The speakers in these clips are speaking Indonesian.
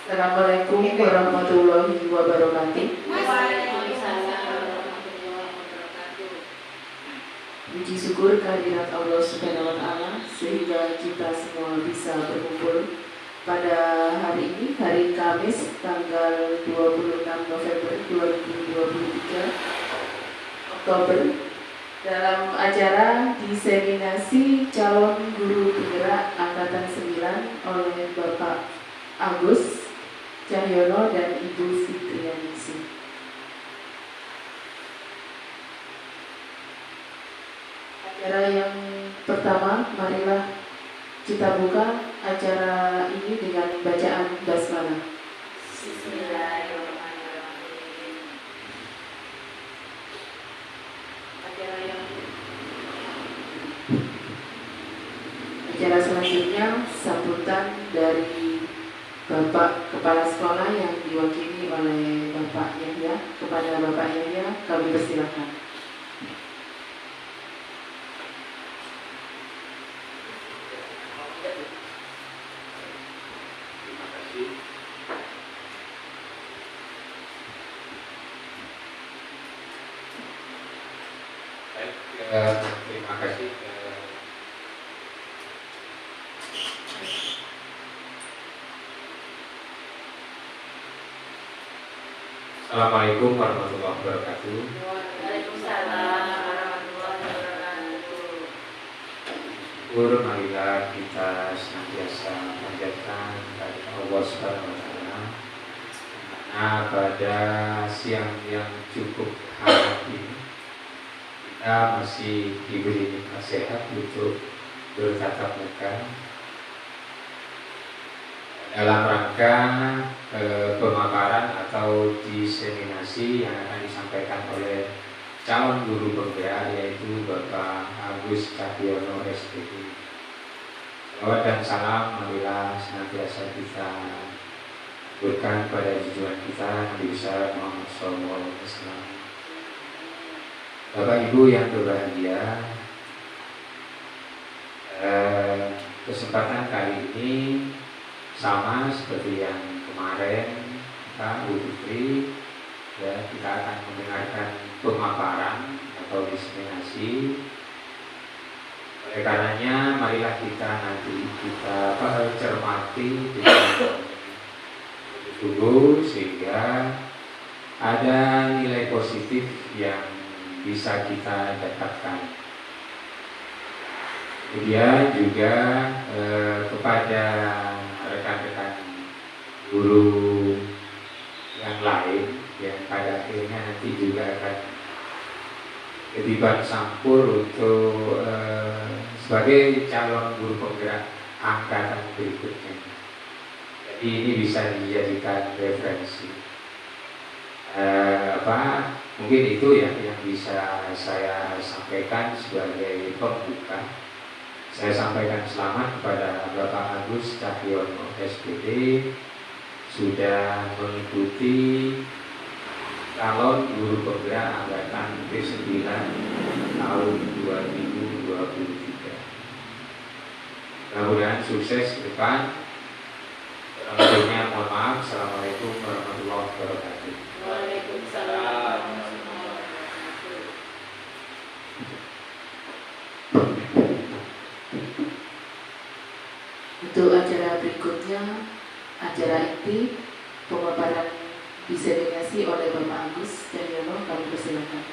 Assalamualaikum warahmatullahi wabarakatuh. Puji syukur kehadirat Allah Subhanahu wa Ta'ala sehingga kita semua bisa berkumpul pada hari ini, hari Kamis tanggal 26 November 2023 Oktober, dalam acara diseminasi calon guru penggerak Angkatan 9 oleh Bapak Agus Cahyono dan Ibu Fitrianingsih. Acara yang pertama, marilah kita buka acara ini dengan bacaan basmalah. Bismillahirrahmanirrahim. Acara selanjutnya sambutan dari Bapak Kepala Sekolah yang diwakili oleh Bapak Yahya. Kepada Bapak Yahya kami persilakan. Terima kasih. Assalamualaikum warahmatullahi wabarakatuh. Waalaikumsalam warahmatullahi wabarakatuh. Syukur marilah kita senantiasa panjatkan kepada Allah Subhanahu wa Ta'ala, karena pada siang yang cukup hangat ini kita masih diberi nikmat sehat untuk bertatap muka dalam rangka pemaparan atau diseminasi yang akan disampaikan oleh calon guru penggerak, yaitu Bapak Agus Cahyono SPD. Salawat dan salam marilah senantiasa kita berikan pada junjungan kita Nabi besar Muhammad SAW. Bapak Ibu yang berbahagia, kesempatan kali ini sama seperti yang kemarin, kita Bu Fitri, ya, kita akan mendengarkan pemaparan atau diseminasi. Oleh karenanya, marilah kita nanti cermati dengan dulu sehingga ada nilai positif yang bisa kita dapatkan. Kemudian juga kepada rekan-rekan guru yang lain yang pada akhirnya nanti juga akan ketiban sampur untuk sebagai calon guru penggerak angkatan berikutnya. Jadi ini bisa dijadikan referensi. Mungkin itu ya yang bisa saya sampaikan sebagai pembuka. Saya sampaikan selamat kepada Bapak Agus Cahyono SPD sudah mengikuti calon guru penggerak angkatan ke-9 tahun 2023. Mudah-mudahan sukses ke depan. Sebelumnya mohon maaf. Assalamualaikum warahmatullahi wabarakatuh. Waalaikumsalam. Untuk acara berikutnya, acara inti pemaparan diseminasi oleh Bapak Agus Cahyono, kami persilakan.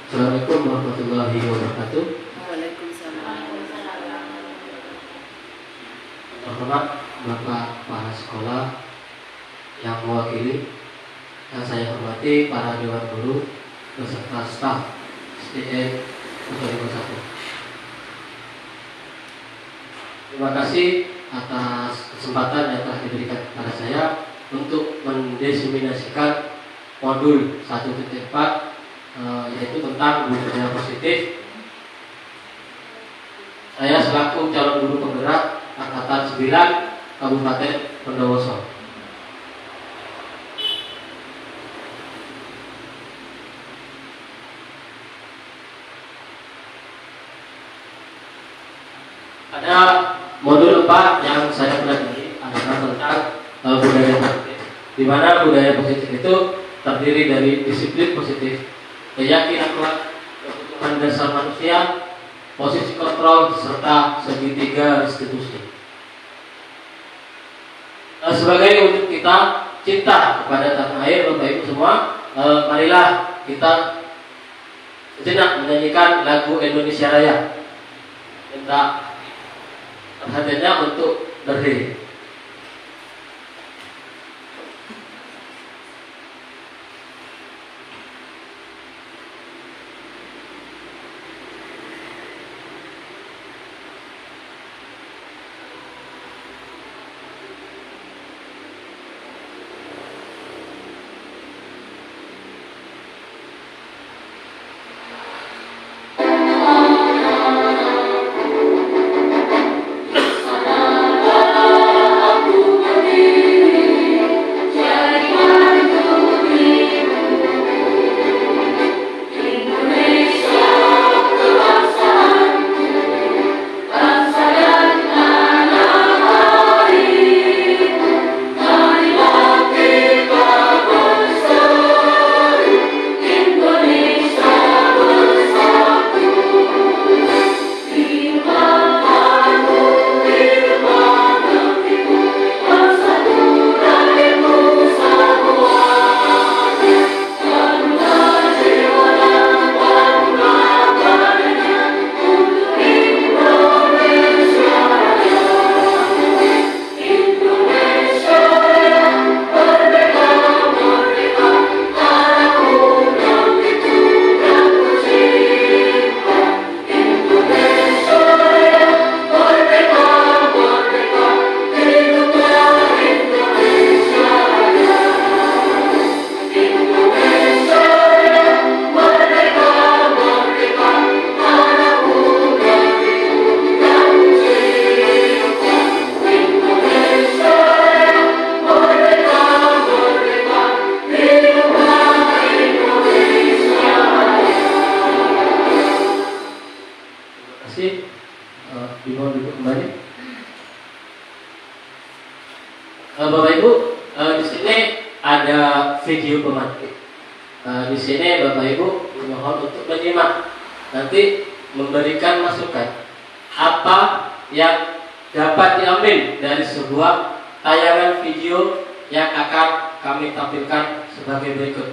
Assalamualaikum warahmatullahi wabarakatuh. Waalaikumsalam. Terhormat Bapak Kepala Sekolah yang mewakili, yang saya hormati para dewan guru beserta staf SDN 151. Terima kasih atas kesempatan yang telah diberikan kepada saya untuk mendiseminasikan modul 1.4 yaitu tentang budaya positif. Saya selaku calon guru penggerak angkatan 9 Kabupaten Bondowoso. Ada modul 4 yang saya pelajari adalah tentang budaya positif, di mana budaya positif itu terdiri dari disiplin positif, keyakinan kuat, kebutuhan dasar manusia, posisi kontrol, serta segitiga restitusi. Sebagai wujud kita cinta kepada tanah air, Bapak Ibu semua, marilah kita sejenak menyanyikan lagu Indonesia Raya. Minta perhatiannya untuk berdiri. Dimohon duduk kembali. Bapak Ibu, di sini ada video pemantik. Di sini Bapak Ibu dimohon untuk menyimak, nanti memberikan masukan apa yang dapat diambil dari sebuah tayangan video yang akan kami tampilkan sebagai berikut.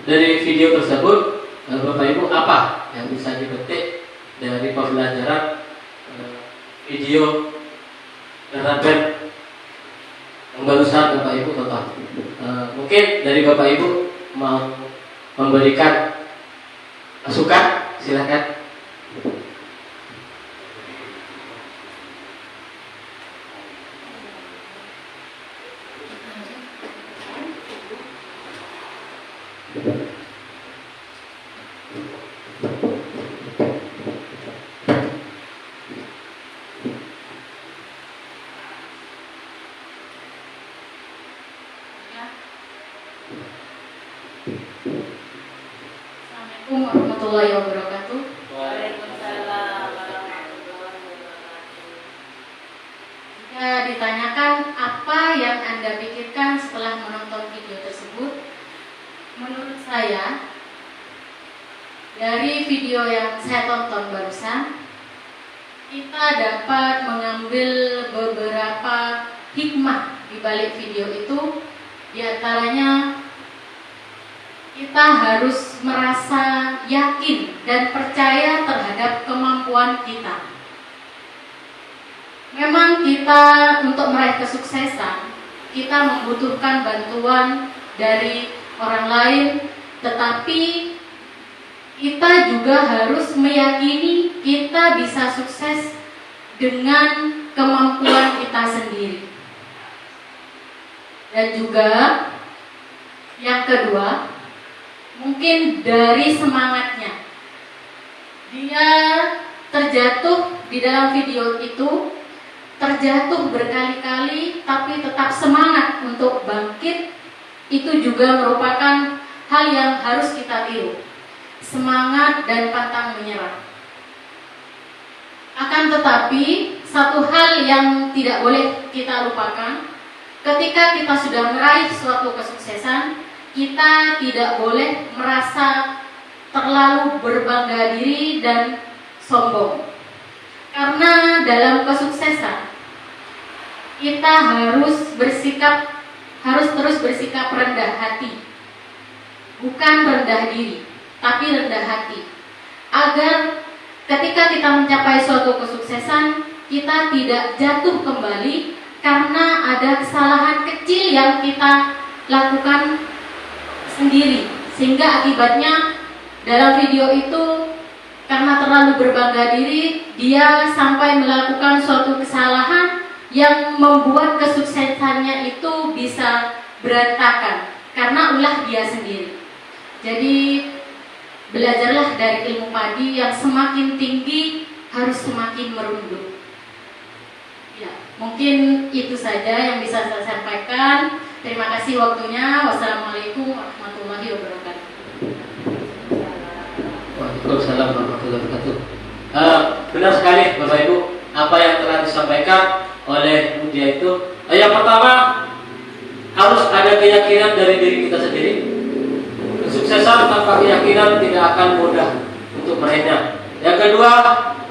Dari video tersebut, Bapak Ibu, apa yang bisa dipetik dari pembelajaran video dan band yang barusan Bapak Ibu tonton? Mungkin dari Bapak Ibu mau memberikan masukan, silakan. Assalamualaikum warahmatullahi wabarakatuh. Waalaikumsalam warahmatullahi wabarakatuh. Jika ditanyakan apa yang Anda pikirkan setelah menonton video tersebut, menurut saya dari video yang saya tonton barusan, kita dapat mengambil beberapa hikmah di balik video itu. Di antaranya, kita harus merasa yakin dan percaya terhadap kemampuan kita. Memang kita untuk meraih kesuksesan, kita membutuhkan bantuan dari orang lain, tetapi kita juga harus meyakini kita bisa sukses dengan kemampuan kita sendiri. Dan juga yang kedua, mungkin dari semangatnya. Dia terjatuh di dalam video itu, terjatuh berkali-kali, tapi tetap semangat untuk bangkit. Itu juga merupakan hal yang harus kita tiru. Semangat dan pantang menyerah. Akan tetapi, satu hal yang tidak boleh kita lupakan, ketika kita sudah meraih suatu kesuksesan, kita tidak boleh merasa terlalu berbangga diri dan sombong. Karena dalam kesuksesan, kita harus terus bersikap rendah hati. Bukan rendah diri, tapi rendah hati. Agar ketika kita mencapai suatu kesuksesan, kita tidak jatuh kembali karena ada kesalahan kecil yang kita lakukan sendiri, sehingga akibatnya dalam video itu karena terlalu berbangga diri, dia sampai melakukan suatu kesalahan yang membuat kesuksesannya itu bisa berantakan karena ulah dia sendiri. Jadi belajarlah dari ilmu padi yang semakin tinggi harus semakin merunduk. Ya, mungkin itu saja yang bisa saya sampaikan. Terima kasih waktunya. Wassalamualaikum warahmatullahi wabarakatuh. Waalaikumsalam warahmatullahi wabarakatuh. Benar sekali Bapak Ibu, apa yang telah disampaikan oleh Budia itu. Yang pertama, harus ada keyakinan dari diri kita sendiri. Kesuksesan tanpa keyakinan tidak akan mudah untuk meraihnya. Yang kedua,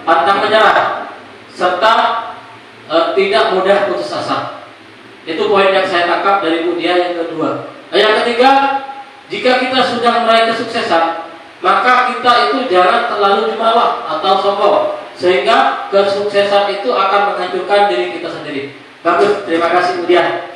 pantang menyerah serta tidak mudah putus asa. Itu poin yang saya tangkap dari Budia yang kedua. Yang ketiga, jika kita sudah meraih kesuksesan, maka kita itu jangan terlalu jumawa atau sombong, sehingga kesuksesan itu akan menghancurkan diri kita sendiri. Bagus, terima kasih Budia.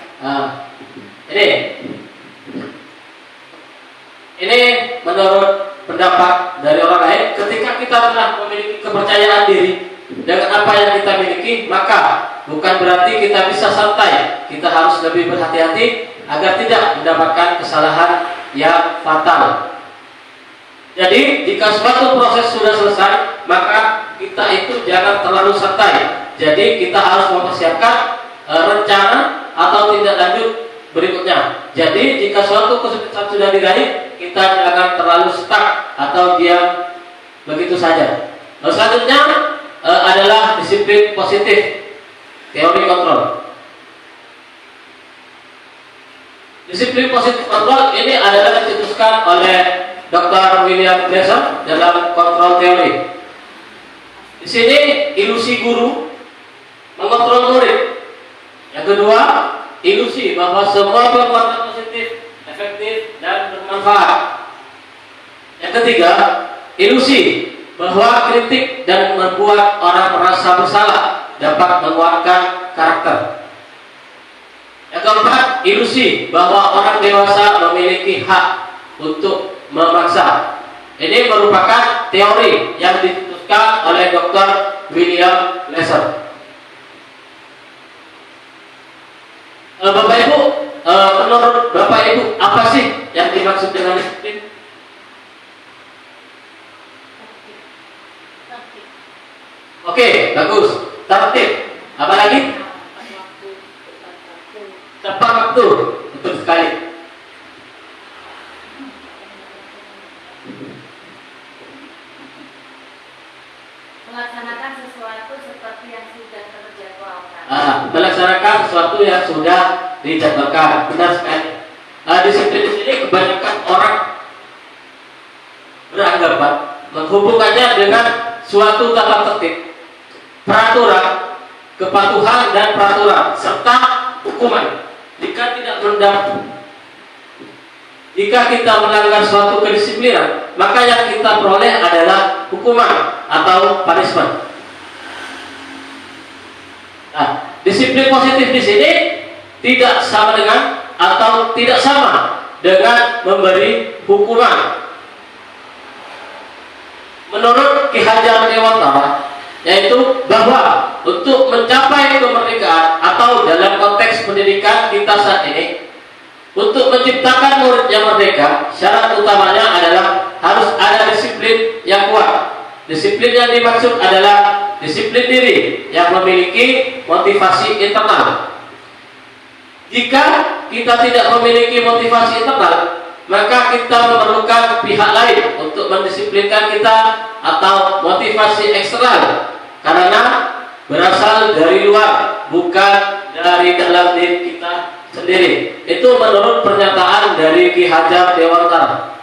Ini menurut pendapat dari orang lain, ketika kita telah memiliki kepercayaan diri dengan apa yang kita miliki, maka bukan berarti kita bisa santai. Kita harus lebih berhati-hati agar tidak mendapatkan kesalahan yang fatal. Jadi jika suatu proses sudah selesai, maka kita itu jangan terlalu santai. Jadi kita harus mempersiapkan rencana atau tindak lanjut berikutnya. Jadi jika suatu kesuksesan sudah diraih, kita jangan terlalu stuck atau diam begitu saja. Lalu selanjutnya adalah disiplin positif, teori kontrol. Disiplin positif kontrol ini adalah dicetuskan oleh Dr. William Glasser dalam kontrol teori. Di sini ilusi guru mengontrol murid. Yang kedua, ilusi bahwa semua perbuatan positif efektif, dan bermanfaat. Yang ketiga, ilusi bahwa kritik dan membuat orang merasa bersalah dapat menguatkan karakter. Yang keempat, ilusi bahwa orang dewasa memiliki hak untuk memaksa. Ini merupakan teori yang dicetuskan oleh Dr. William Lesser. Bapak Ibu, menurut Bapak Ibu apa sih yang dimaksud dengan disiplin? Oke, bagus. Tertib. Apa lagi? Tepat waktu. Betul sekali. Melaksanakan sesuatu seperti yang sudah terjadwalkan. Melaksanakan sesuatu yang sudah dijadwalkan. Benar sekali. Disiplin di sini kebanyakan orang beranggapan menghubungkannya dengan suatu tata tertib, peraturan, kepatuhan dan peraturan serta hukuman. Jika kita melanggar suatu kedisiplinan, maka yang kita peroleh adalah hukuman atau punishment. Nah, disiplin positif di sini tidak sama dengan atau tidak sama dengan memberi hukuman. Menurut Ki Hajar Dewantara, yaitu bahwa untuk mencapai kemerdekaan atau dalam konteks pendidikan kita saat ini, untuk menciptakan murid yang merdeka, syarat utamanya adalah harus ada disiplin yang kuat. Disiplin yang dimaksud adalah disiplin diri yang memiliki motivasi internal. Jika kita tidak memiliki motivasi internal, maka kita memerlukan pihak lain untuk mendisiplinkan kita atau motivasi eksternal, karena berasal dari luar, bukan dari dalam diri kita sendiri. Itu menurut pernyataan dari Ki Hajar Dewantara.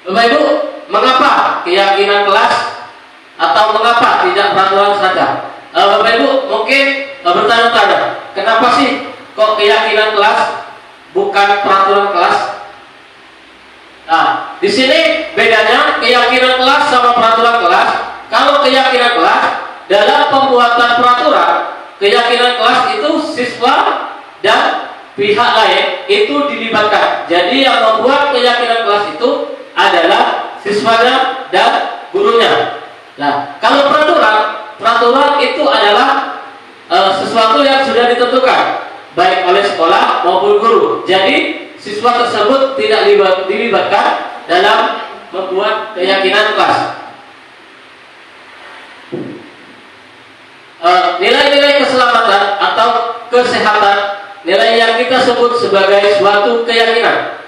Bapak Ibu, mengapa keyakinan kelas atau mengapa tidak peraturan saja? Bapak Ibu mungkin bertanya-tanya, kenapa sih kok keyakinan kelas bukan peraturan kelas? Nah, di sini bedanya keyakinan kelas sama peraturan kelas. Kalau keyakinan kelas dalam pembuatan peraturan, keyakinan kelas itu siswa dan pihak lain itu dilibatkan. Jadi yang membuat keyakinan kelas itu adalah siswanya dan gurunya. Nah, kalau peraturan itu adalah sesuatu yang sudah ditentukan baik oleh sekolah maupun guru. Jadi siswa tersebut tidak dilibatkan dalam membuat keyakinan kelas. Nilai-nilai keselamatan atau kesehatan, nilai yang kita sebut sebagai suatu keyakinan.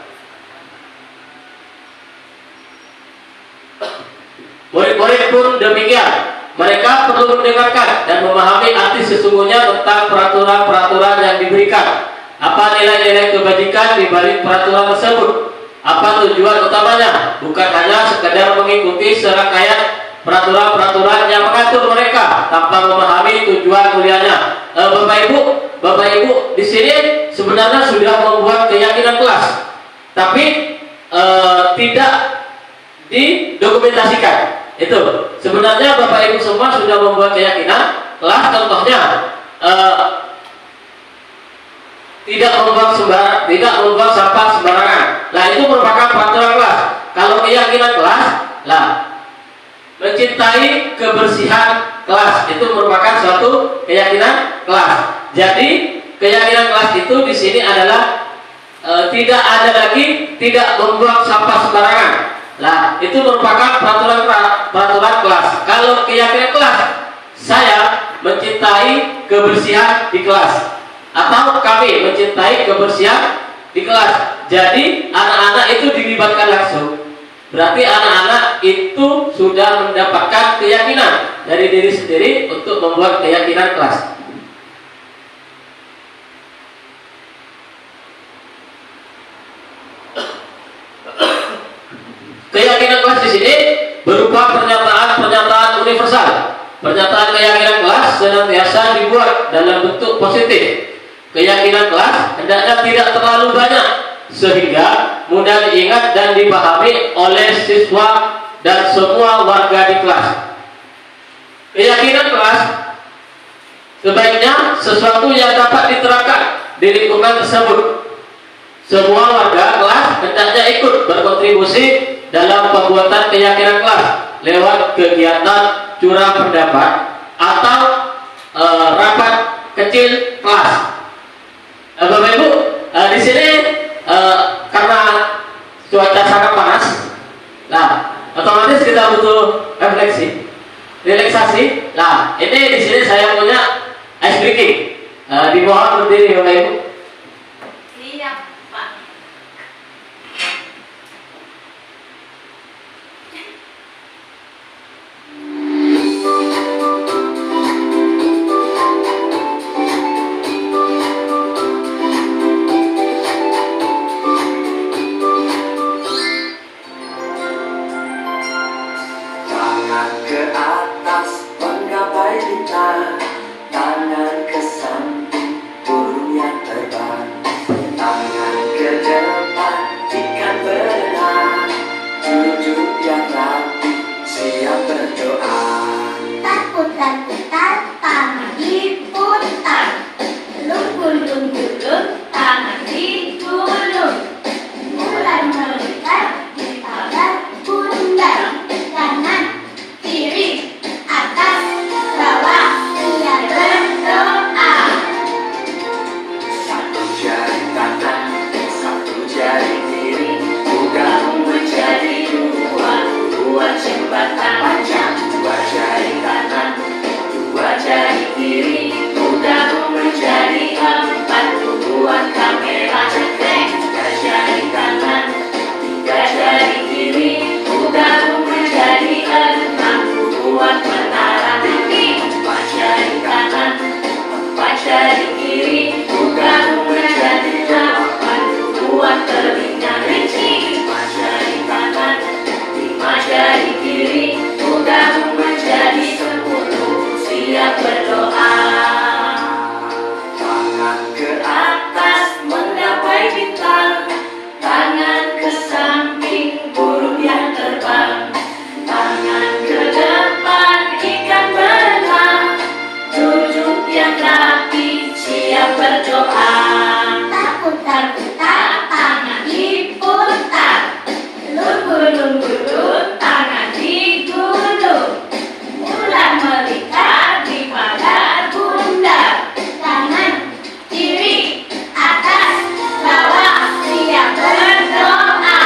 Murid-murid pun demikian. Mereka perlu mendengarkan dan memahami arti sesungguhnya tentang peraturan-peraturan yang diberikan. Apa nilai-nilai kebajikan di balik peraturan tersebut? Apa tujuan utamanya? Bukan hanya sekedar mengikuti serangkaian peraturan-peraturan yang mengatur mereka tanpa memahami tujuan mulianya. Bapak Ibu di sini sebenarnya sudah membuat keyakinan kelas, tapi tidak didokumentasikan. Itu sebenarnya Bapak Ibu semua sudah membuat keyakinan kelas. Contohnya tidak membuang sampah sembarangan. Nah, itu merupakan peraturan kelas. Kalau keyakinan kelas, mencintai kebersihan kelas itu merupakan suatu keyakinan kelas. Jadi keyakinan kelas itu di sini adalah tidak ada lagi tidak membuang sampah sembarangan. Nah, itu merupakan peraturan kelas. Kalau keyakinan kelas, saya mencintai kebersihan di kelas, atau kami mencintai kebersihan di kelas. Jadi anak-anak itu dilibatkan langsung. Berarti anak-anak itu sudah mendapatkan keyakinan dari diri sendiri untuk membuat keyakinan kelas. Keyakinan kelas di sini berupa pernyataan universal. Pernyataan keyakinan kelas senantiasa dibuat dalam bentuk positif. keyakinan kelas hendaknya tidak terlalu banyak sehingga mudah diingat dan dipahami oleh siswa dan semua warga di kelas. Keyakinan kelas sebaiknya sesuatu yang dapat diterapkan di lingkungan tersebut. Semua warga kelas hendaknya ikut berkontribusi dalam pembuatan keyakinan kelas lewat kegiatan curah pendapat atau rapat kecil kelas. Bapak Ibu, di sini karena cuaca sangat panas, nah otomatis kita butuh relaksasi. Nah, ini di sini saya punya ice breaking. Dimohon berdiri Bapak Ibu. Siap, Pak. Tangan ke atas menggapai bintang, tangan ke samping burung yang terbang, tangan ke depan ikan berenang, duduk yang rapi siap berdoa. Putar-putar, tangan diputar. Gulung-gulung, tangan digulung. Mulai melihat di pagar bundar. Kanan, kiri, atas, bawah, ia berdoa. Satu jari kanan, satu jari kiri, bukan menjadi dua, dua jembatan panjang. Dua jari kanan, dua jari kiri, bukan menjadi empat, buat kamera cekrek. Tiga jari kanan, tiga jari kiri, bukan menjadi enam, buat menara tinggi. Empat jari kanan, empat jari kiri, bukan menjadi delapan, buat telinga rinci. Lima jari kanan, lima jari kiri, bukan menjadi 10, siap berdoa. Tangan ke atas menggapai bintang, tangan ke samping burung yang terbang, tangan ke depan ikan berenang, duduk yang rapi siap berdoa. Putar-putar, tangan diputar. Gulung-gulung, tangan digulung, Mulai melihat di pagar bundar. Kanan, kiri, atas, bawah, siap berdoa.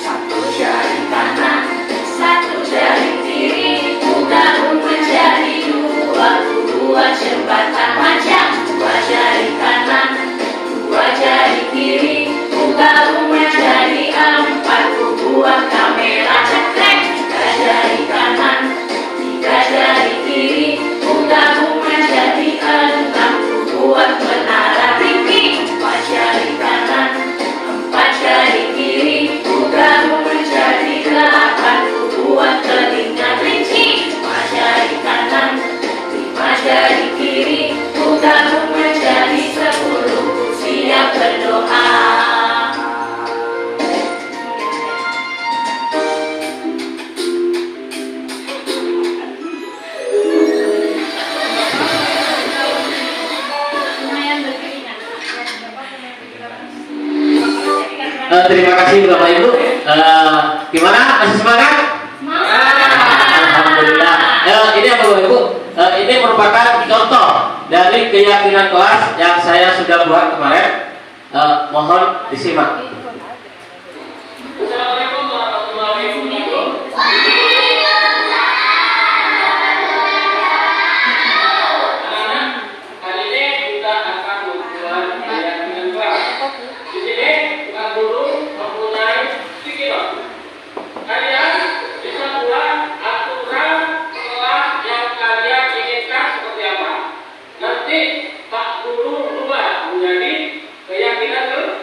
satu jari kanan, satu jari kiri, bukan menjadi dua, dua jembatan panjang. Dua jari kanan, dua jari kiri, bukan menjadi empat, buat kamera cekrek. Tiga jari kanan, tiga jari kiri, bukan menjadi enam, buat menara tinggi. Empat jari kanan, empat jari kiri, bukan menjadi delapan, buat telinga rinci. Lima jari kanan, lima jari kiri, bukan menjadi 10, siap berdoa. Lumayan berkeringat. Terima kasih Bapak Ibu. Gimana? Masih semangat? Alhamdulillah. Ini apa Bapak Ibu? Ini merupakan contoh dari keyakinan kelas yang saya sudah buat kemarin. Mohon disimak. Assalamualaikum warahmatullahi wabarakatuh. Anak-anak, kali ini kita akan membuat keyakinan kelas. Di sini Pak Guru mempunyai pikiran. Kalian bisa buat aturan kelas yang kalian inginkan seperti apa. Nanti Pak Guru rubah menjadi keyakinan kelas.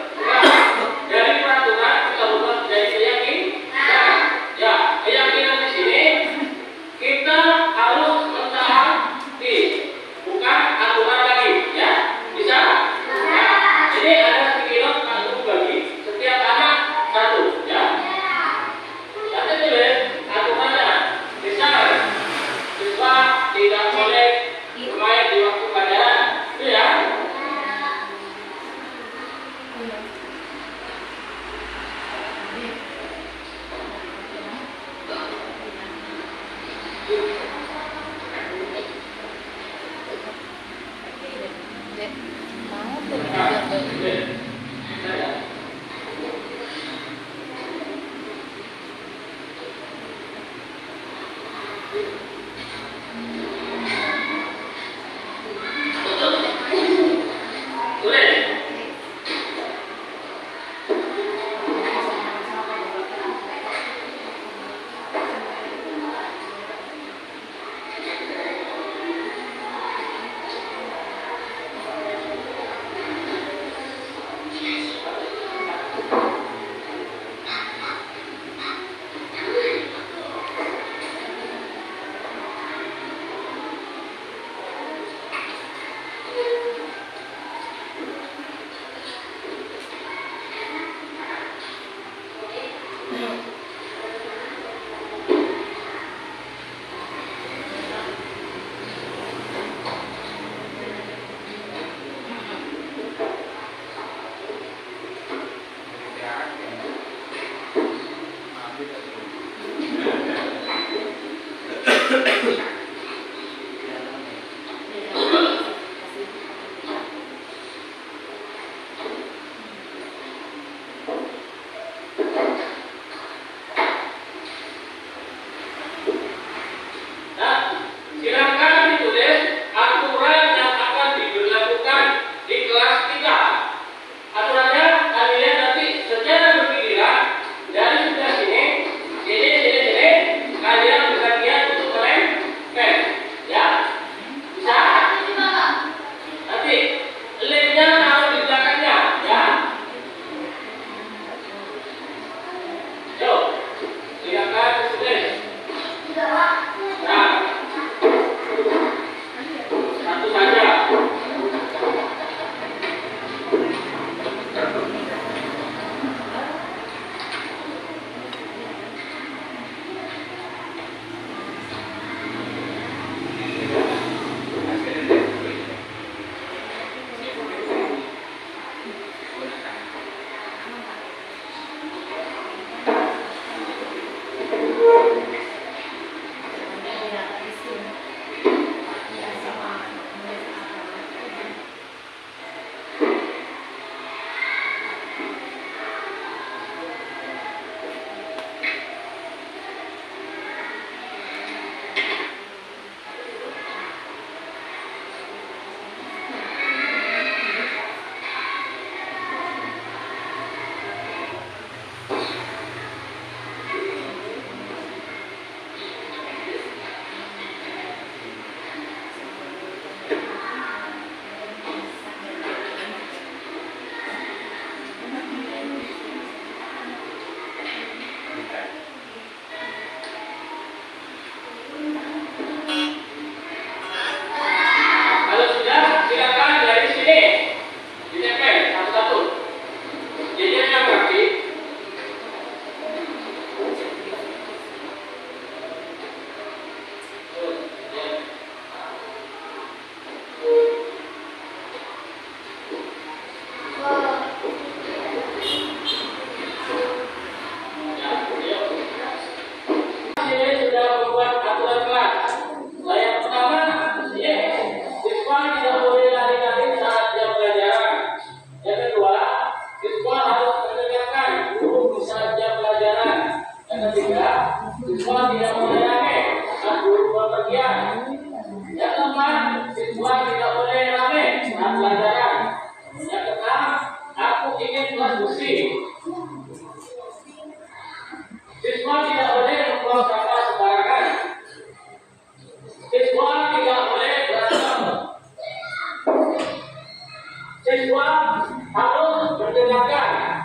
Siswa harus mendengarkan.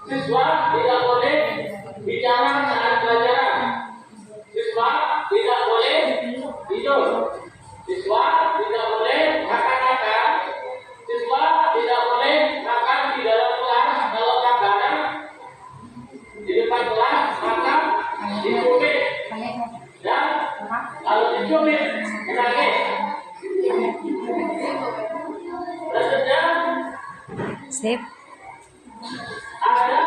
Siswa tidak boleh bicara saat pelajaran. Siswa tidak boleh tidur. Siswa tidak boleh makan-makan. Siswa tidak boleh makan di dalam kelas kalau makanan di depan kelas maka dicubit dan kalau dicubit menangis. Selanjutnya Sip. ada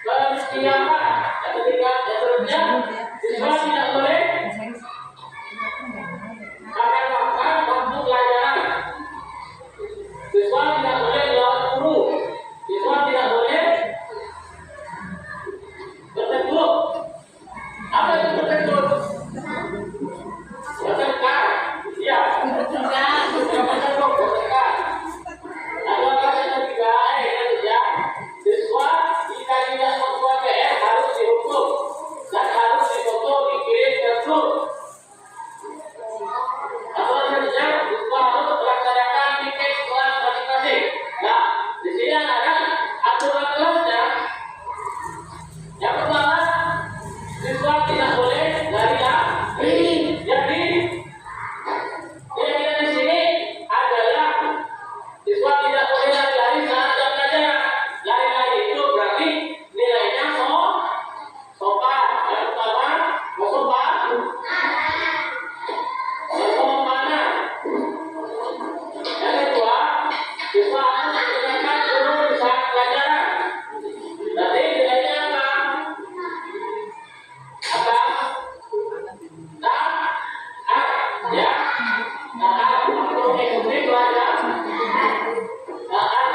persiapan. Yang ketiga, yang selanjutnya siswa tidak boleh makan-makan waktu pelajaran. Siswa tidak boleh melawan guru. Siswa tidak boleh berteduh. Apa itu berteduh? Bertengkar. Ya. Bertengkar. Lalu apa yang ketiga? Ya. Siswa jika tidak membuat PR harus dihukum dan harus difoto dikirim ke grup. Atau selanjutnya siswa harus melaksanakan tiket kelas masing-masing. Nah, di sini ada aturan kelasnya. Yang pertama, siswa tidak boleh lari. Jadi, kira-kira di sini adalah siswa tidak boleh lari-lari saat jam pelajaran. Lari-lari itu berarti nilainya sopan. Yang pertama, sopan. Mana? Yang kedua, siswa harus menggunakan guru saat pelajaran. Berarti nilainya apa? Ya. Untuk mengikuti pelajaran.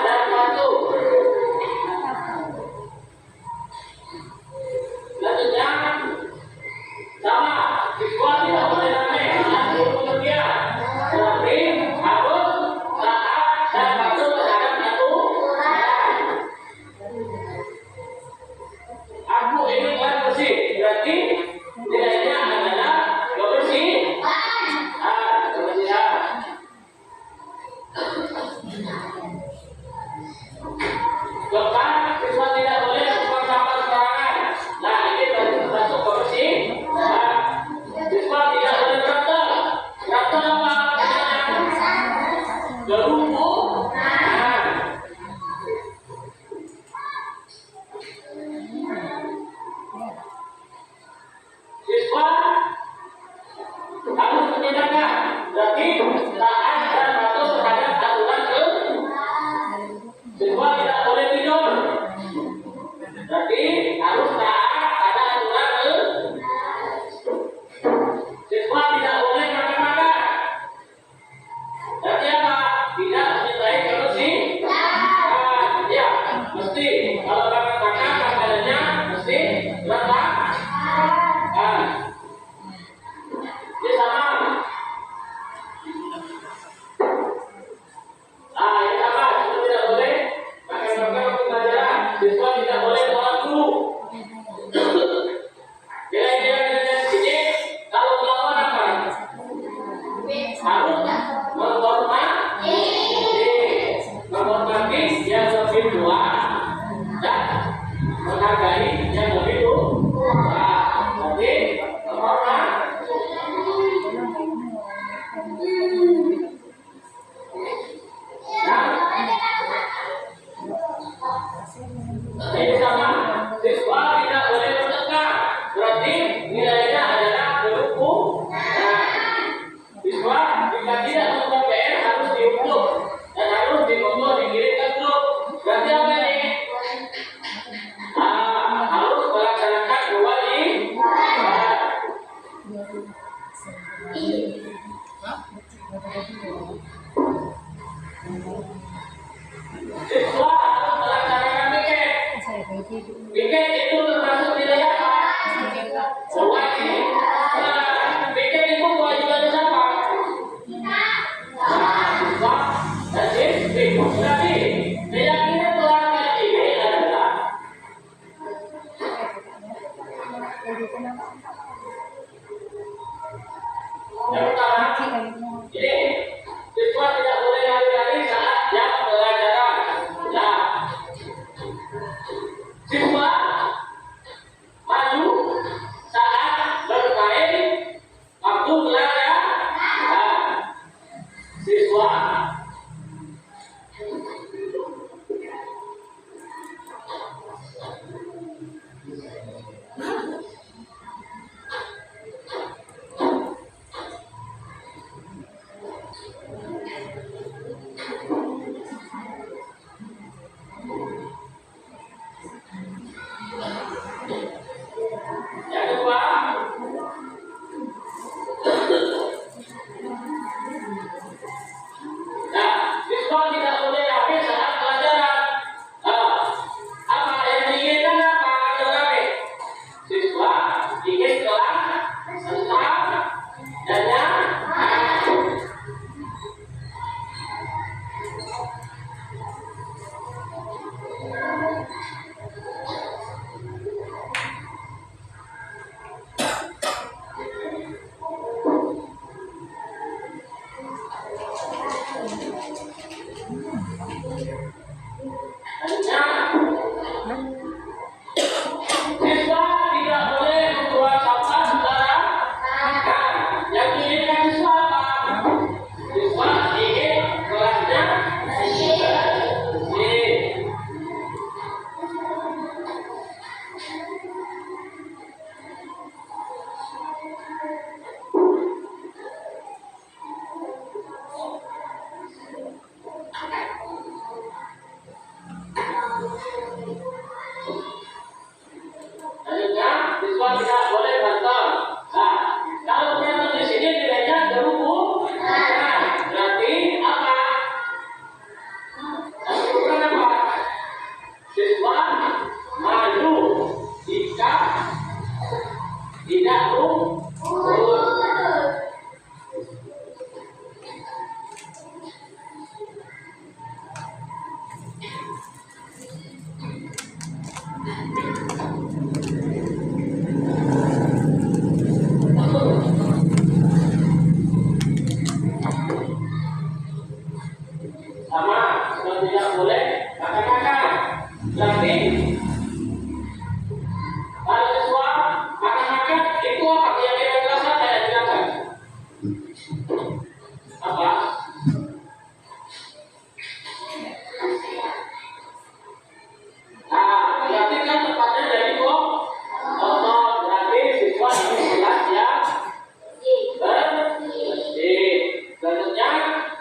Dan waktu. Selanjutnya, sama, siswa tidak boleh rame saat guru bepergian. Tetapi harus taat dan patuh terhadap aturan. Aku ini kelas bersih, berarti nilainya adalah bersih. Kebersihan. Keempat, siswa tidak boleh membuang sampah sembarangan. Nah, ini termasuk bersih. Siswa tidak boleh berantem. Berantem apa? Berhubung. Siswa harus menyenangkan. Berarti taat dan patuh terhadap aturan siswa tidak boleh tidur. Berarti harus taat pada aturan siswa tidak boleh makan-makan. Berarti apa? Tidak menyertai kebersihan. Ya, mesti kalau makan-makan makanannya mesti berantakan. Ini sama. Yang sama, siswa tidak boleh makan-makan waktu pelajaran. Siswa tidak boleh melawan guru. Kira-kira di sini kalau melawan apa? Harus menghormati yang lebih tua dan menghargai yang lebih tua. Jadi menghormat. Ini sama, siswa tidak boleh bertengkar. Berarti nilainya adalah berhukum. Siswa jika tidak membuat PR harus dihukum dan harus difoto dikirim ke grup. Berarti apa ini? Harus melaksanakan kewajiban. Siswa harus melaksanakan piket. Piket itu termasuk nilai apa? Kewajiban. Piket itu kewajiban siapa? Siswa dan siswi. Berarti keyakinan keluarga ini adalah yang pertama, ini siswa tidak boleh lari-lari saat jam sama sudah tidak boleh kakak-kakak. Berarti kalau siswa kakak-kakak itu apa keyakinan kelas apa yang digunakan? Apa? Nah, berarti kan tempatnya dari contoh. Berarti siswa ini kelas ya bersih. Bentuknya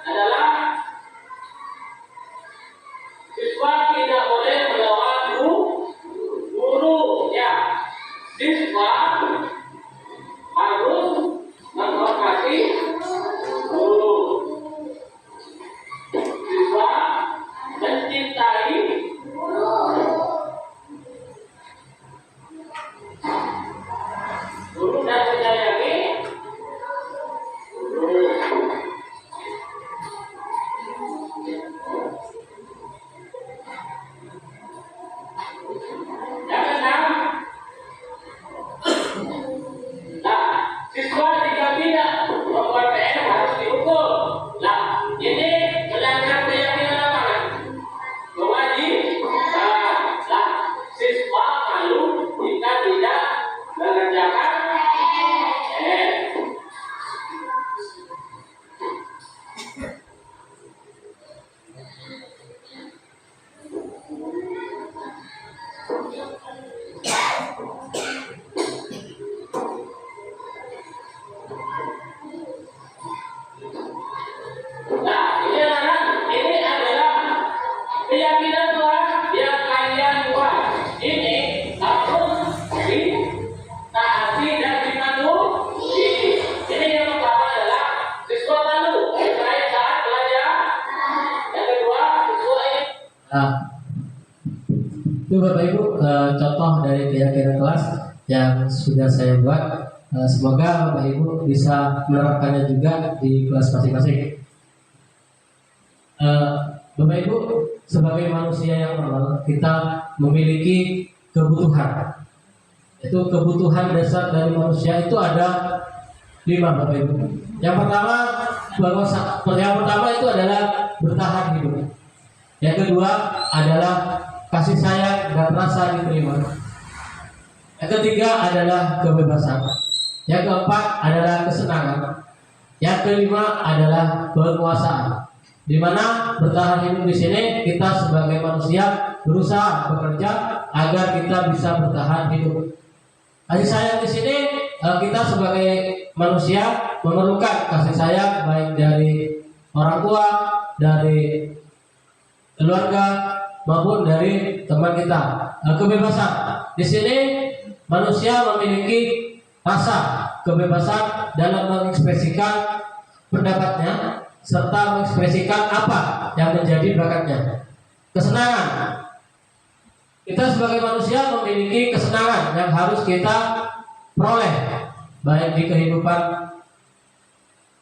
adalah siswa tidak boleh melawan guru ya. Siswa harus menghormati guru. Siswa mencintai guru dan menyayangi guru. Yang keenam, nah, siswa jika tidak membuat PR harus dihukum. Nah, ini melanggar keyakinan apa? Kewajiban. Nah, siswa malu jika tidak mengerjakan PR. Nah, ini adalah keyakinan Tuhan yang kalian buat. Ini harus ditaati dan dipatuhi. Ini yang pertama adalah siswa malu terkait saat belajar. Yang kedua, siswa ini. Nah, itu Bapak Ibu contoh dari keyakinan kelas yang sudah saya buat. Semoga Bapak Ibu bisa menerapkannya juga di kelas masing-masing. Bapak Ibu, sebagai manusia yang normal, kita memiliki kebutuhan. Itu kebutuhan dasar dari manusia itu ada 5, Bapak Ibu. Yang pertama itu adalah bertahan hidup. Yang kedua adalah kasih sayang dan rasa diterima. Yang ketiga adalah kebebasan. Yang keempat adalah kesenangan. Yang kelima adalah kekuasaan. Di mana bertahan hidup di sini kita sebagai manusia berusaha bekerja agar kita bisa bertahan hidup. Kasih sayang di sini kita sebagai manusia memerlukan kasih sayang baik dari orang tua, dari keluarga maupun dari teman kita. Kebebasan di sini manusia memiliki rasa kebebasan dalam mengekspresikan pendapatnya serta mengekspresikan apa yang menjadi bakatnya. Kesenangan, kita sebagai manusia memiliki kesenangan yang harus kita peroleh baik di kehidupan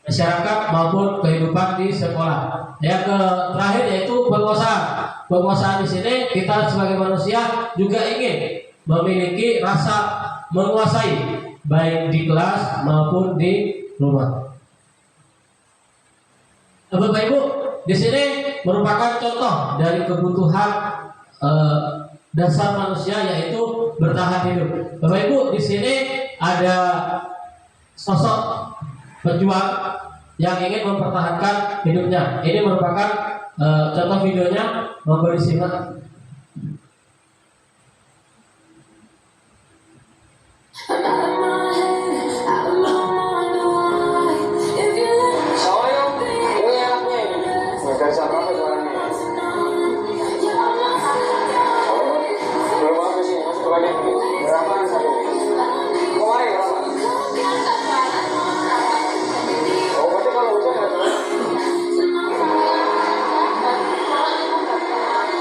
masyarakat maupun kehidupan di sekolah. Yang terakhir yaitu penguasaan. Penguasaan di sini kita sebagai manusia juga ingin memiliki rasa menguasai baik di kelas maupun di rumah. Bapak Ibu, di sini merupakan contoh dari kebutuhan dasar manusia yaitu bertahan hidup. Bapak Ibu, di sini ada sosok pejuang yang ingin mempertahankan hidupnya. Ini merupakan contoh videonya, monggo disimak.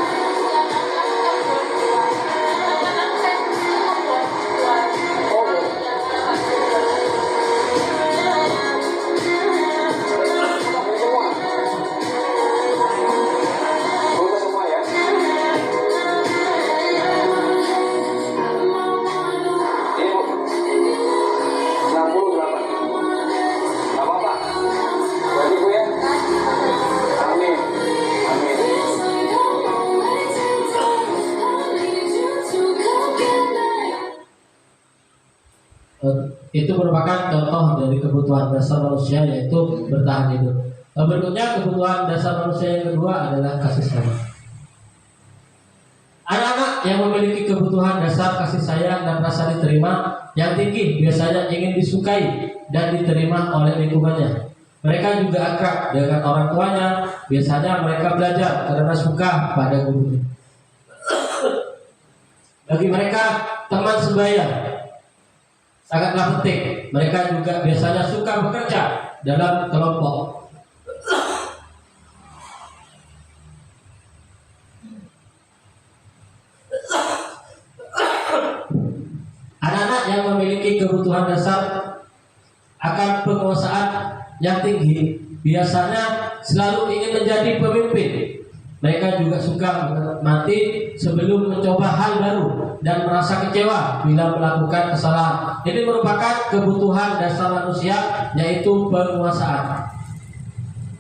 Kalau hujan merupakan contoh dari kebutuhan dasar manusia, yaitu bertahan hidup. Berikutnya kebutuhan dasar manusia yang kedua adalah kasih sayang. Anak-anak yang memiliki kebutuhan dasar kasih sayang dan rasa diterima yang tinggi biasanya ingin disukai dan diterima oleh lingkungannya. Mereka juga akrab dengan orang tuanya. Biasanya mereka belajar karena suka pada gurunya. Bagi mereka, teman sebaya sangatlah penting. Mereka juga biasanya suka bekerja dalam kelompok. Anak-anak yang memiliki kebutuhan dasar akan penguasaan yang tinggi biasanya selalu ingin menjadi pemimpin. Mereka juga suka mati sebelum mencoba hal baru dan merasa kecewa bila melakukan kesalahan. Ini merupakan kebutuhan dasar manusia, yaitu penguasaan.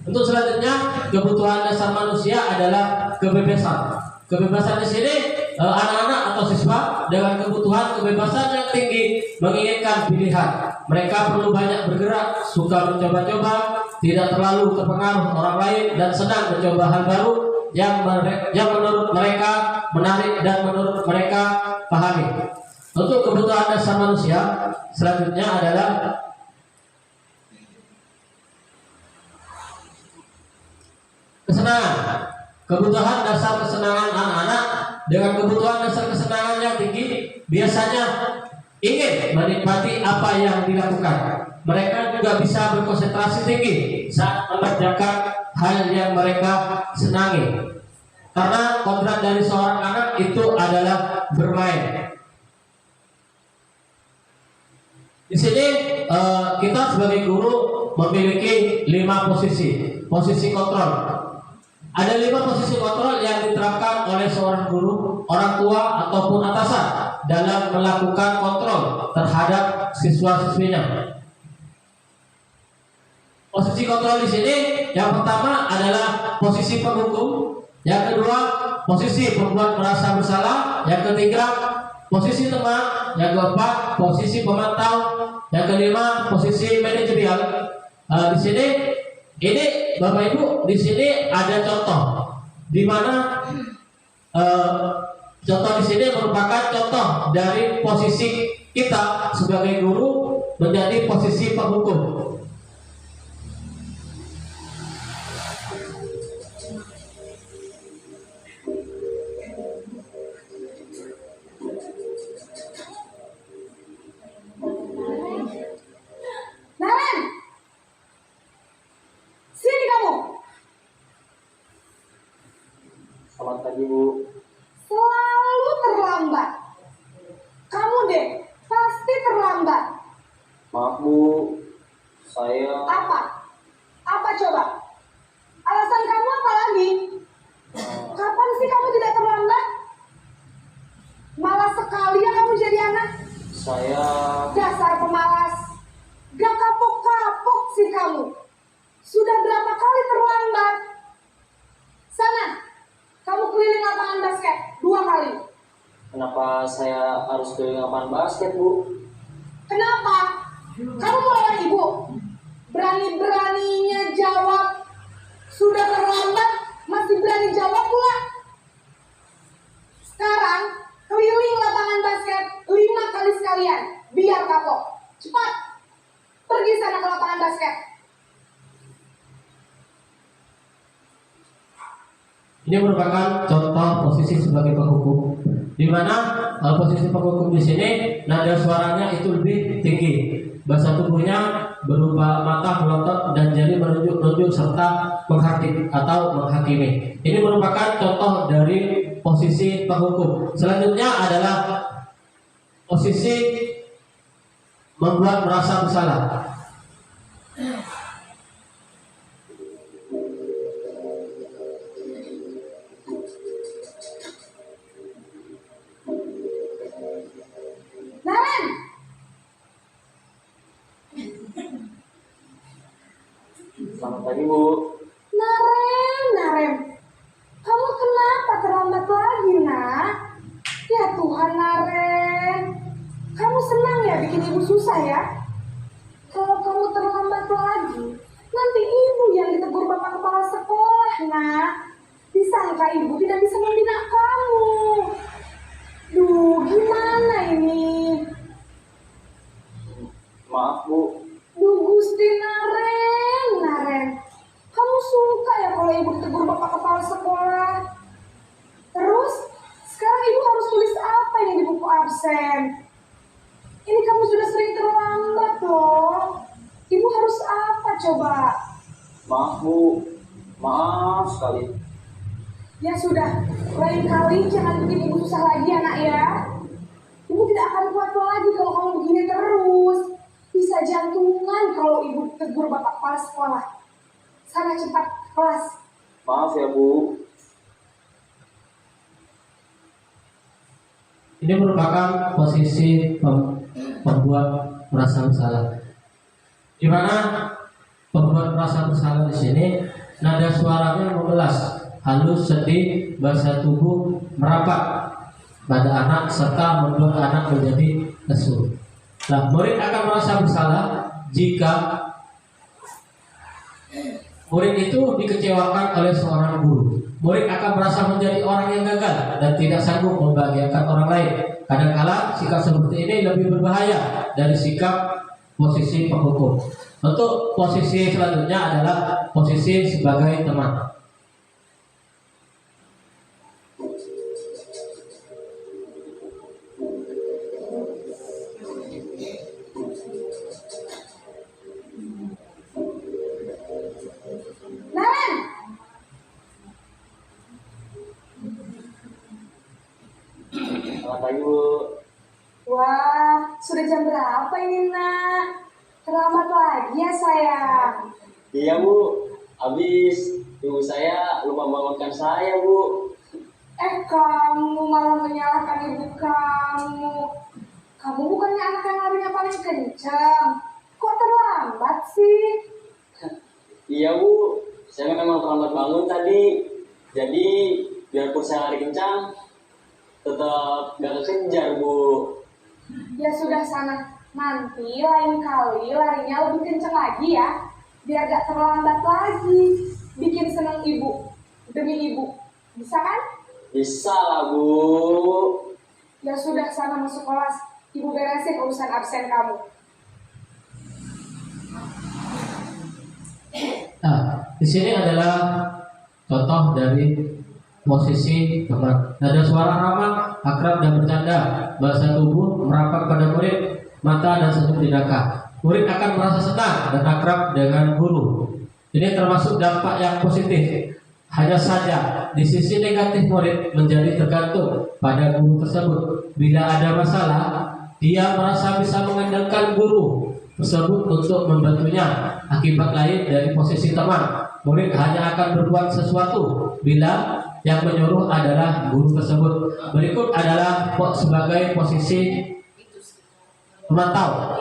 Untuk selanjutnya, kebutuhan dasar manusia adalah kebebasan. Kebebasan di sini anak-anak atau siswa dengan kebutuhan kebebasan yang tinggi menginginkan pilihan. Mereka perlu banyak bergerak, suka mencoba-coba, tidak terlalu terpengaruh orang lain, dan senang mencoba hal baru yang menurut mereka menarik dan menurut mereka pahami. Untuk kebutuhan dasar manusia selanjutnya adalah kesenangan. Kebutuhan dasar kesenangan anak-anak dengan kebutuhan dasar kesenangan yang tinggi biasanya ingin menikmati apa yang dilakukan. Mereka juga bisa berkonsentrasi tinggi saat mengerjakan hal yang mereka senangi. Karena kodrat dari seorang anak itu adalah bermain. Di sini kita sebagai guru memiliki 5 posisi kontrol. Ada 5 posisi kontrol yang diterapkan oleh seorang guru, orang tua ataupun atasan dalam melakukan kontrol terhadap siswa-siswinya. Posisi kontrol di sini yang pertama adalah posisi penghukum, yang kedua posisi pembuat merasa bersalah, yang ketiga posisi teman, yang keempat posisi pemantau, yang kelima posisi manajerial. Di sini ini Bapak Ibu, di sini ada contoh di mana contoh di sini merupakan contoh dari posisi kita sebagai guru menjadi posisi penghukum. Naren, sini kamu. Selamat pagi, Bu. Selalu terlambat. Kamu deh, pasti terlambat. Maaf, Bu. Saya Apa? Apa coba? Alasan kamu apa lagi? Kapan sih kamu tidak terlambat? Malas sekali ya kamu jadi anak. saya Dasar pemalas. Gak kapok-kapok sih kamu. Sudah berapa kali terlambat? Sana, kamu keliling lapangan basket 2 kali. kenapa saya harus keliling lapangan basket, Bu? Kenapa? Kamu mau lawan ibu? Berani-beraninya jawab. Sudah terlambat, masih berani jawab pula. Sekarang, keliling lapangan basket 5 kali sekalian. Biar kapok. Cepat. Pergi sana ke lapangan basket. Ini merupakan contoh posisi sebagai penghukum, di mana posisi penghukum di sini nada suaranya itu lebih tinggi, bahasa tubuhnya berupa mata melotot dan jari menunjuk-nunjuk serta menghakimi atau menghakimi. Ini merupakan contoh dari posisi penghukum. Selanjutnya adalah posisi membuat merasa bersalah. Naren, Selamat pagi, Bu. Naren. Kamu kenapa terlambat lagi, nak? Ya Tuhan, Naren. Kamu senang ya bikin ibu susah ya? kuat lagi, nanti ibu yang ditegur bapak kepala sekolah, nak. Disangka ibu tidak bisa membina kamu. Duh, gimana ini? Maaf Bu. Duh, Gusti Naren. Kamu suka ya kalau ibu ditegur bapak kepala sekolah? Terus, sekarang ibu harus tulis apa yang di buku absen? Ini kamu sudah sering terlambat loh. Ibu harus apa coba? Maaf Bu. Maaf sekali. Ya sudah, lain kali jangan bikin ibu susah lagi ya nak ya. Ibu tidak akan kuat lagi kalau kamu begini terus. Bisa jantungan kalau ibu tegur bapak kepala sekolah. Sana cepat ke kelas. Maaf ya Bu. Ini merupakan posisi pembuat merasa bersalah. Di mana pembuat merasa bersalah di sini nada suaranya mengelas, halus, sedih, bahasa tubuh merapat pada anak serta membuat anak menjadi lesu. Nah, murid akan merasa bersalah jika murid itu dikecewakan oleh seorang guru. Murid akan merasa menjadi orang yang gagal dan tidak sanggup membahagiakan orang lain. Kadang-kala sikap seperti ini lebih berbahaya dari sikap posisi penghukum. Untuk posisi selanjutnya adalah posisi sebagai teman. Naren! Selamat pagi Bu. Wah, sudah jam berapa ini nak? Terlambat lagi ya sayang. Iya Bu. Habis ibu saya lupa bangunkan saya Bu. Kamu malah menyalahkan ibu kamu. Kamu bukannya anak yang larinya paling kencang. Kok terlambat sih? Iya Bu. Saya memang terlambat bangun tadi. Jadi biarpun saya lari kencang, tetap gak kekejar Bu. Ya sudah sana. Nanti lain kali larinya lebih kencang lagi ya. Biar gak terlambat lagi. Bikin seneng ibu. Demi ibu. Bisa kan? Bisa lah Bu. Ya sudah sana masuk kelas. Ibu beresin urusan absen kamu. Nah, di sini adalah contoh dari posisi teman. Nada suara ramah, akrab dan bercanda, bahasa tubuh merapat pada murid, mata dan senyum tindakan. Murid akan merasa senang dan akrab dengan guru. Ini termasuk dampak yang positif. Hanya saja di sisi negatif murid menjadi tergantung pada guru tersebut. Bila ada masalah, dia merasa bisa mengandalkan guru tersebut untuk membantunya. Akibat lain dari posisi teman, murid hanya akan berbuat sesuatu bila yang menyuruh adalah guru tersebut. Berikut adalah sebagai posisi pemantau.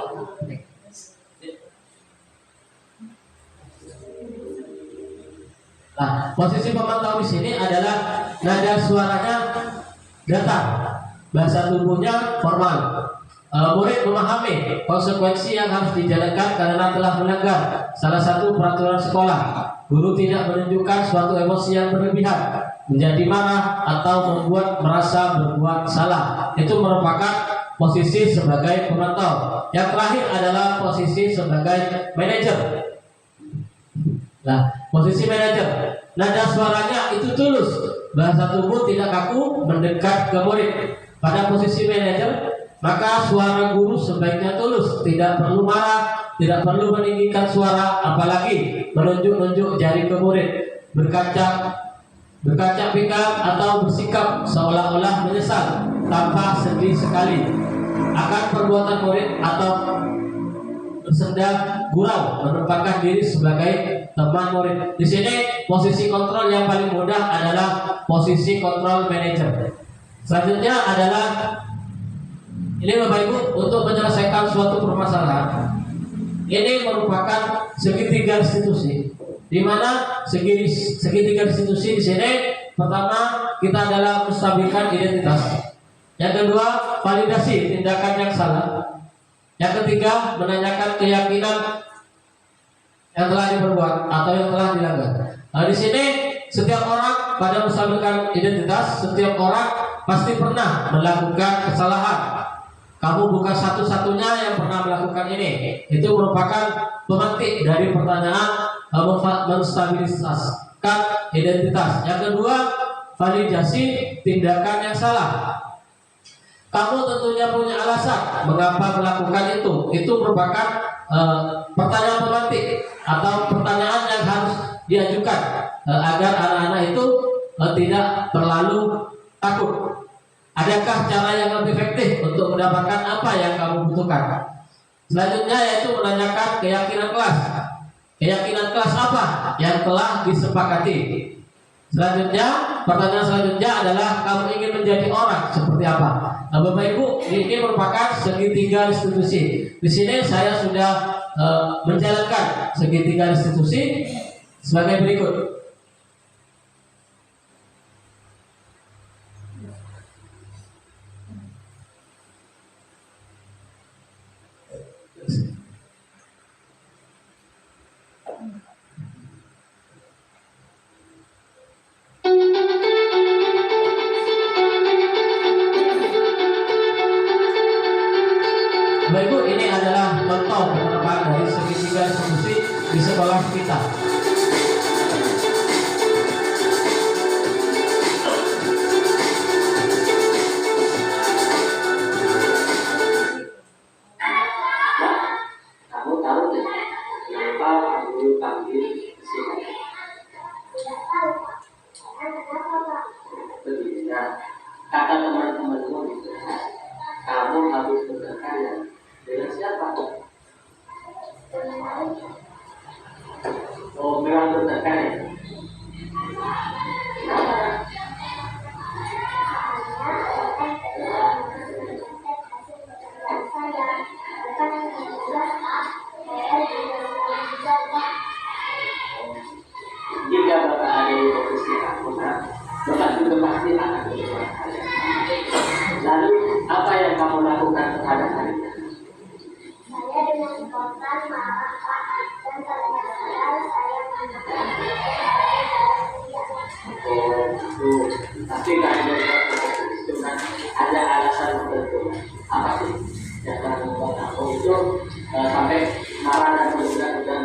Nah, posisi pemantau di sini adalah nada suaranya datar, bahasa tubuhnya formal. Murid memahami konsekuensi yang harus dijalankan karena telah melanggar salah satu peraturan sekolah. Guru tidak menunjukkan suatu emosi yang berlebihan, menjadi marah atau membuat merasa berbuat salah. Itu merupakan posisi sebagai pemantau. Yang terakhir adalah posisi sebagai manajer. Nah, posisi manajer, nada suaranya itu tulus, bahasa tubuh tidak kaku, mendekat ke murid. Pada posisi manajer, maka suara guru sebaiknya tulus, tidak perlu marah, tidak perlu meninggikan suara, apalagi menunjuk-nunjuk jari ke murid, berkaca pinggang atau bersikap seolah-olah menyesal tanpa sedih sekali akan perbuatan murid atau bersenda gurau, menempatkan diri sebagai teman murid. Di sini posisi kontrol yang paling mudah adalah posisi kontrol manager. Selanjutnya adalah ini Bapak Ibu, untuk menyelesaikan suatu permasalahan. Ini merupakan segitiga institusi, di mana segitiga institusi di sini pertama kita adalah menstabilkan identitas. Yang kedua, validasi tindakan yang salah. Yang ketiga, menanyakan keyakinan yang telah diperbuat atau yang telah dilanggar. Nah, di sini setiap orang pada menstabilkan identitas, setiap orang pasti pernah melakukan kesalahan. Kamu bukan satu-satunya yang pernah melakukan ini. Itu merupakan pemantik dari pertanyaan menstabilisasikan identitas. Yang kedua, validasi tindakan yang salah. Kamu tentunya punya alasan mengapa melakukan itu. Itu merupakan pertanyaan pemantik atau pertanyaan yang harus diajukan agar anak-anak itu tidak terlalu takut. Adakah cara yang lebih efektif untuk mendapatkan apa yang kamu butuhkan? Selanjutnya yaitu menanyakan keyakinan kelas. Keyakinan kelas apa yang telah disepakati? Selanjutnya, pertanyaan selanjutnya adalah kamu ingin menjadi orang seperti apa? Nah, Bapak Ibu, ini merupakan segitiga restitusi. Di sini saya sudah menjalankan segitiga restitusi sebagai berikut. Bapak Ibu, ini adalah contoh penerapan dari segitiga restitusi di sekolah kita. Kamu tahu tidak kenapa kamu panggil sini? Begini, kata teman-temanmu itu, kamu harus berkaya. Dengan siapa? Oh, memang berkaya. Jika Bapak ada di posisi aku, Bapak juga pasti akan berkaya. Lalu, apa yang kamu lakukan terhadap hari ini? Saya dengan spontan marah Pak, dan karena saya mengatakan Oh, itu pasti nggak ada itu kan ada alasan tertentu. Apa sih yang membuat aku itu sampai marah dan berbudak-budak?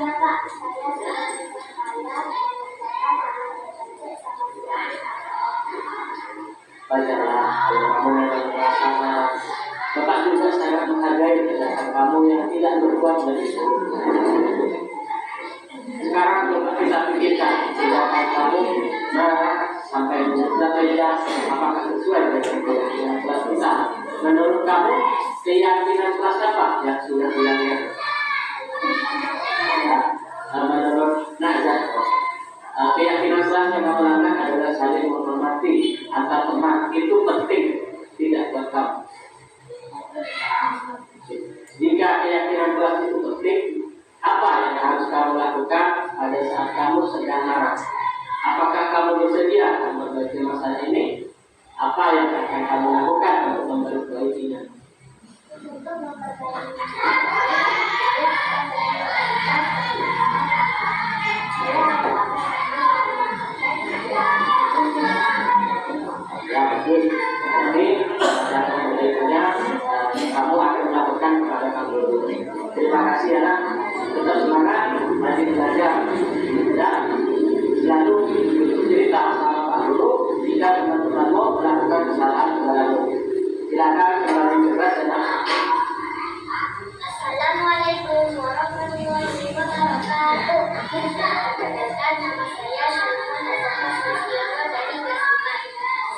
ya Pak, saya sudah Baiklah, kalau kamu memang merasa Bapak juga sangat menghargai tindakan kamu yang tidak berbuat begitu. Sekarang coba kita pikirkan tindakan kamu marah sampai berbeda apakah sesuai dengan keyakinan kelas kita? Menurut kamu keyakinan kelas apa yang sudah dilanggar? Menurut Nazar, keyakinan kelas yang kamu langgar adalah saling menghormati antar teman. Itu penting, tidak buat kamu. Jika keyakinan kelas itu penting, apa yang harus kamu lakukan pada saat kamu sedang marah? Apakah kamu bersedia memperbaiki masalah ini? Apa yang akan kamu lakukan untuk memperbaikinya? Ya betul. Ini cara memperbaikinya kamu akan melakukan kepada kamu. Terima kasih anak. Tetap semangat, rajin belajar dan selalu cerita sama Pak Guru jika teman-temanmu melakukan kesalahan kepadamu. Silakan kembali bebas ya. Assalamualaikum warahmatullahi wabarakatuh. Perkenalkan, nama saya Sulaiman Azhar Sustiono dari Gasukan.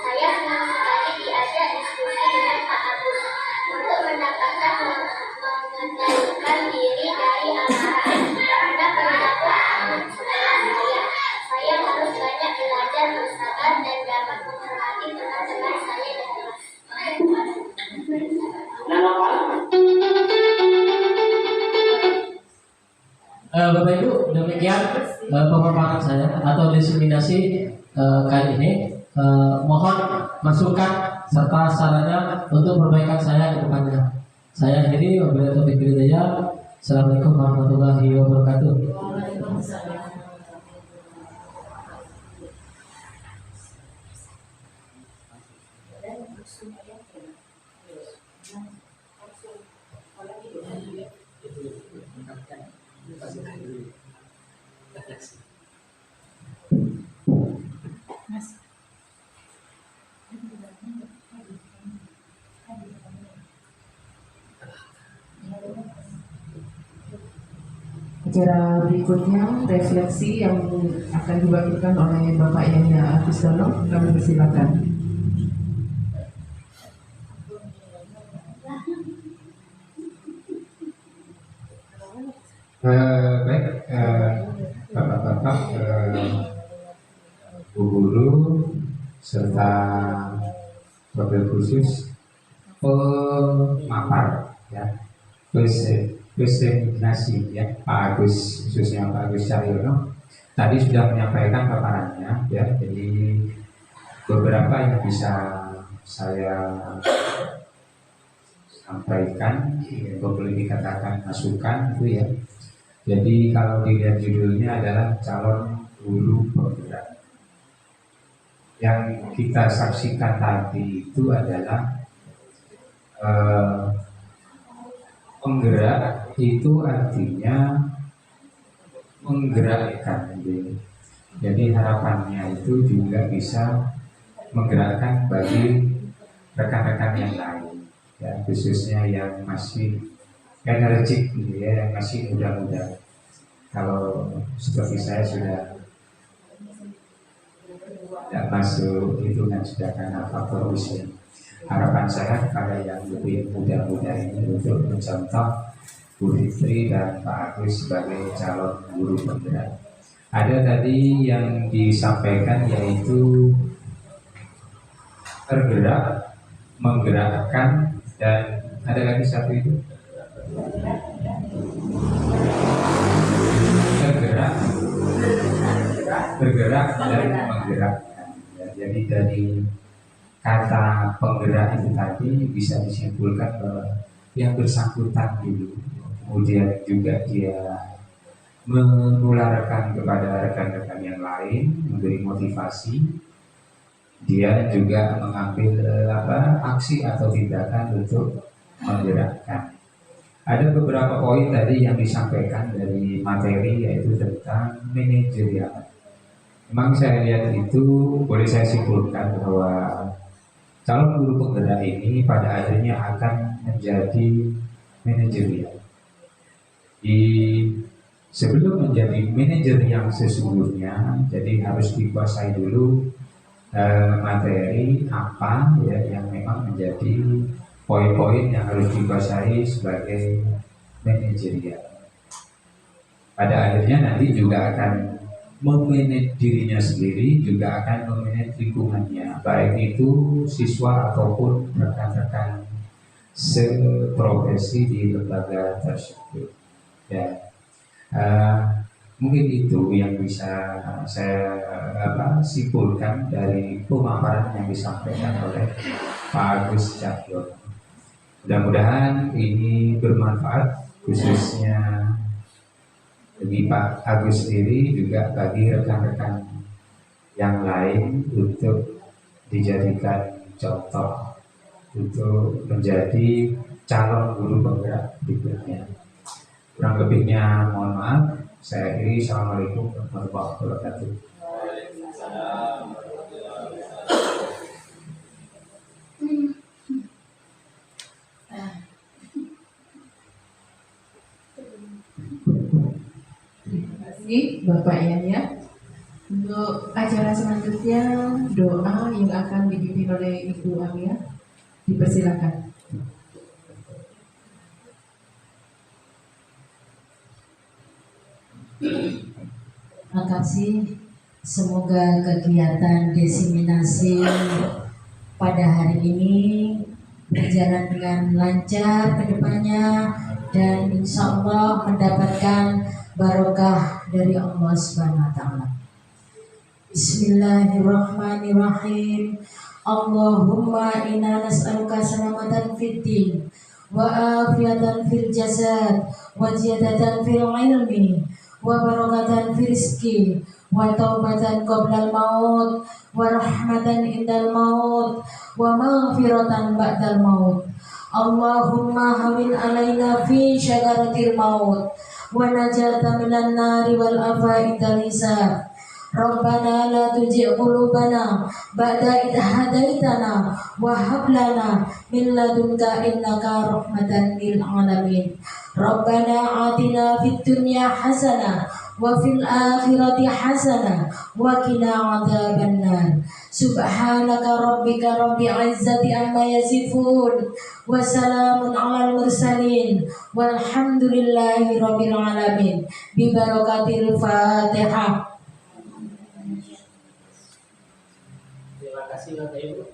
Saya senang sekali diajak diskusi dengan Pak Agus untuk mendapatkan mengendalikan diri dari amarah terhadap perilaku anak sekolah saya. Saya harus banyak belajar bersabar dan dapat menghormati teman-teman saya dan kelas. Nama Pak? Bapak Ibu, demikian pemaparan saya atau diseminasi kali ini. Mohon masukan serta sarannya untuk perbaikan saya ke depannya. Saya akhiri, wabillahi taufiq wal hidayah. Assalamualaikum warahmatullahi wabarakatuh. Acara berikutnya refleksi yang akan dibagikan oleh Bapak Yahya Agustono. Kami persilakan. Baik, Bapak-bapak, Bu Guru serta wabil khusus pemapar ya, presentasi ya, Pak Agus, khususnya Pak Agus Cahyono tadi sudah menyampaikan paparannya ya, jadi beberapa yang bisa saya sampaikan, boleh dikatakan masukan itu ya. Jadi kalau dilihat judulnya adalah calon guru penggerak. Yang kita saksikan tadi itu adalah penggerak itu artinya menggerakkan. Jadi harapannya itu juga bisa menggerakkan bagi rekan-rekan yang lain, ya, khususnya yang masih energik gitu ya, yang masih muda-muda. Kalau seperti saya sudah tidak masuk hitungan sudah karena faktor usia. Harapan saya kepada yang lebih muda-muda ini untuk mencontoh Bu Fitri dan Pak Agus sebagai calon guru penggerak. Ada tadi yang disampaikan yaitu tergerak, menggerakkan, dan ada lagi satu itu bergerak dan menggerakkan ya, jadi dari kata penggerak itu tadi bisa disimpulkan bahwa yang bersangkutan dulu, kemudian juga dia menularkan kepada rekan-rekan yang lain, memberi motivasi, dia juga mengambil aksi atau tindakan untuk menggerakkan. Ada beberapa poin tadi yang disampaikan dari materi yaitu tentang manajerial. Memang saya lihat itu boleh saya simpulkan bahwa calon guru penggerak ini pada akhirnya akan menjadi manajerial. Sebelum menjadi manajer yang sesungguhnya, jadi harus dikuasai dulu materi apa ya yang memang menjadi poin-poin yang harus dikuasai sebagai manajerial. Pada akhirnya nanti juga akan memanage dirinya sendiri, juga akan memanage lingkungannya, baik itu siswa ataupun rekan-rekan seprofesi di lembaga tersebut. Ya, mungkin itu yang bisa saya simpulkan dari pemaparan yang disampaikan oleh Pak Agus Cahyono. Mudah-mudahan ini bermanfaat khususnya bagi Pak Agus sendiri, juga bagi rekan-rekan yang lain untuk dijadikan contoh untuk menjadi calon guru penggerak berikutnya. Kurang lebihnya mohon maaf. Saya akhiri. Assalamualaikum warahmatullahi wabarakatuh. Bapak Yahya. Untuk acara selanjutnya doa yang akan dipimpin oleh Ibu Amia, dipersilakan. Terima kasih. Semoga kegiatan diseminasi pada hari ini berjalan dengan lancar ke depannya dan insya Allah mendapatkan barokah dari Allah Subhanahu wa taala. Bismillahirrahmanirrahim. Allahumma inna nas'aluka salamatan fid din وعافية في الجسد وزيادة في العلم وبركة في الرزق وتوبة قبل الموت ورحمة عند الموت ومغفرة بعد الموت. اللهم هون علينا في شجرة الموت ونجاة من النار والآفات الحساب. ربنا لا تزغ قلوبنا بعد إذ هديتنا وهب لنا من لدنك إنك رحمة للعالمين. ربنا آتنا في الدنيا حسنة وفي الآخرة حسنة وقنا عذاب النار. سبحانك ربك رب العزة عما يصفون وسلام على المرسلين والحمد لله رب العالمين. ببركة الفاتحة. Terima kasih Bapak Ibu.